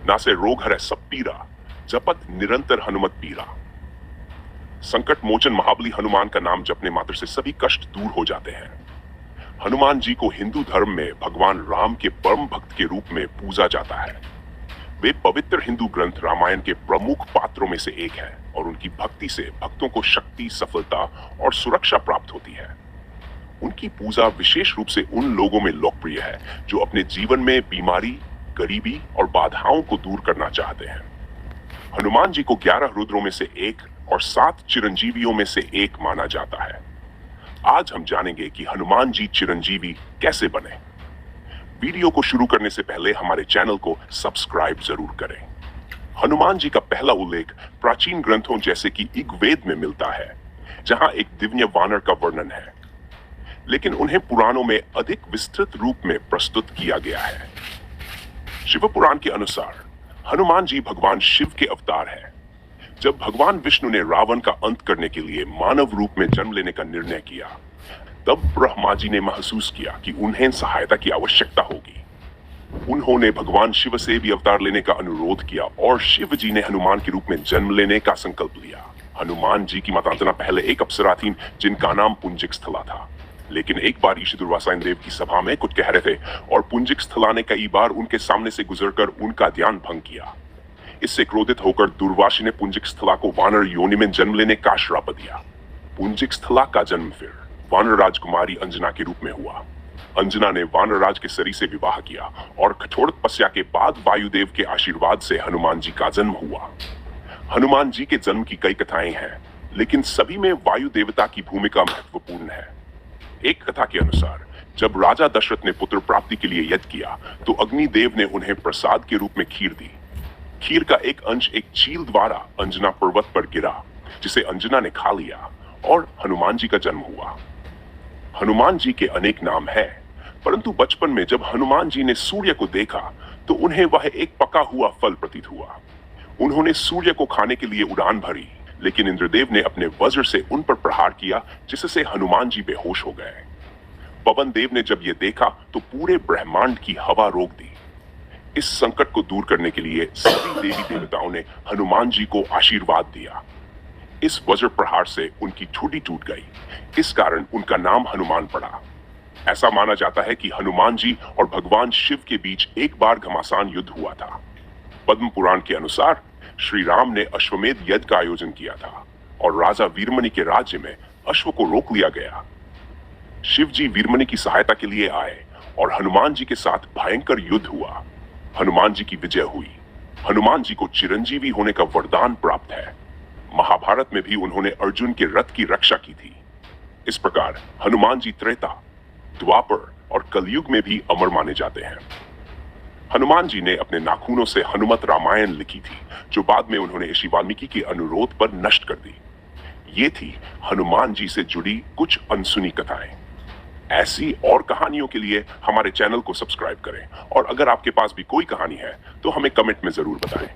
नासे रोग हरै सब पीरा, जपत निरंतर हनुमत पीरा। संकट मोचन महाबली हनुमान का नाम जपने मात्र से सभी कष्ट दूर हो जाते हैं। हनुमान जी को हिंदू धर्म में भगवान राम के परम भक्त के रूप में पूजा जाता है। वे पवित्र हिंदू ग्रंथ रामायण के प्रमुख पात्रों में से एक है और उनकी भक्ति से भक्तों को शक्ति, सफलता और सुरक्षा प्राप्त होती है। उनकी पूजा विशेष रूप से उन लोगों में लोकप्रिय है जो अपने जीवन में बीमारी, गरीबी और बाधाओं को दूर करना चाहते हैं। हनुमान जी को 11 रुद्रों में से एक और 7 चिरंजीवियों में से एक माना जाता है। आज हम जानेंगे कि हनुमान जी चिरंजीवी कैसे बने। वीडियो को शुरू करने से पहले हमारे चैनल को सब्सक्राइब जरूर करें। हनुमान जी का पहला उल्लेख प्राचीन ग्रंथों जैसे कि ऋग्वेद में मिलता है, जहां एक दिव्य वानर का वर्णन है, लेकिन उन्हें पुराणों में अधिक विस्तृत रूप में प्रस्तुत किया गया है। शिव पुराण के अनुसार हनुमान जी भगवान शिव के अवतार हैं। जब भगवान विष्णु ने रावण का अंत करने के लिए मानव रूप में जन्म लेने का निर्णय किया, तब ब्रह्मा जी ने महसूस किया कि उन्हें सहायता की आवश्यकता होगी। उन्होंने भगवान शिव से भी अवतार लेने का अनुरोध किया और शिव जी ने हनुमान के रूप में जन्म लेने का संकल्प लिया। हनुमान जी की माता अंजना पहले एक अप्सरा थीं जिनका नाम पुंजिक स्थला था, लेकिन एक बार ऋषि दुर्वासा इंद्र की सभा में कुछ कह रहे थे और पुंजिक स्थला ने कई बार उनके सामने से गुजरकर उनका ध्यान भंग किया। इससे क्रोधित होकर दुर्वासी ने पुंजिक स्थला को वानर योनि में जन्म लेने का श्राप दिया। पुंजिक स्थला का जन्म फिर वानर राजकुमारी अंजना के रूप में हुआ। अंजना ने वानर राज के सरी से विवाह किया और कठोर तपस्या के बाद वायुदेव के आशीर्वाद से हनुमान जी का जन्म हुआ। हनुमान जी के जन्म की कई कथाएं हैं, लेकिन सभी में वायु देवता की भूमिका महत्वपूर्ण है। एक कथा के अनुसार जब राजा दशरथ ने पुत्र प्राप्ति के लिए यज्ञ किया, तो अग्निदेव ने उन्हें प्रसाद के रूप में खीर दी। खीर का एक अंश एक चील द्वारा अंजना पर्वत पर गिरा, जिसे अंजना ने खा लिया और हनुमान जी का जन्म हुआ। हनुमान जी के अनेक नाम हैं, परंतु बचपन में जब हनुमान जी ने सूर्य को देखा तो उन्हें वह एक पका हुआ फल प्रतीत हुआ। उन्होंने सूर्य को खाने के लिए उड़ान भरी, लेकिन इंद्रदेव ने अपने वज्र से उन पर प्रहार किया, जिससे हनुमान जी बेहोश हो गए। पवन देव ने जब यह देखा तो पूरे ब्रह्मांड की हवा रोक दी। इस संकट को दूर करने के लिए सभी देवी देवताओं ने हनुमान जी को आशीर्वाद दिया। इस वज्र प्रहार से उनकी ठुड्डी टूट गई, इस कारण उनका नाम हनुमान पड़ा। ऐसा माना जाता है कि हनुमान जी और भगवान शिव के बीच एक बार घमासान युद्ध हुआ था। पद्म पुराण के अनुसार श्री राम ने अश्वमेध यज्ञ का आयोजन किया था और राजा वीरमणि के राज्य में अश्व को रोक लिया गया। शिव जी वीरमणि की सहायता के लिए आए और हनुमान जी के साथ भयंकर युद्ध हुआ। हनुमान जी की विजय हुई। हनुमान जी को चिरंजीवी होने का वरदान प्राप्त है। महाभारत में भी उन्होंने अर्जुन के रथ की रक्षा की थी। इस प्रकार हनुमान जी त्रेता, द्वापर और कलयुग में भी अमर माने जाते हैं। हनुमान जी ने अपने नाखूनों से हनुमत रामायण लिखी थी, जो बाद में उन्होंने ऋषि वाल्मीकि के अनुरोध पर नष्ट कर दी। ये थी हनुमान जी से जुड़ी कुछ अनसुनी कथाएं। ऐसी और कहानियों के लिए हमारे चैनल को सब्सक्राइब करें और अगर आपके पास भी कोई कहानी है तो हमें कमेंट में जरूर बताएं।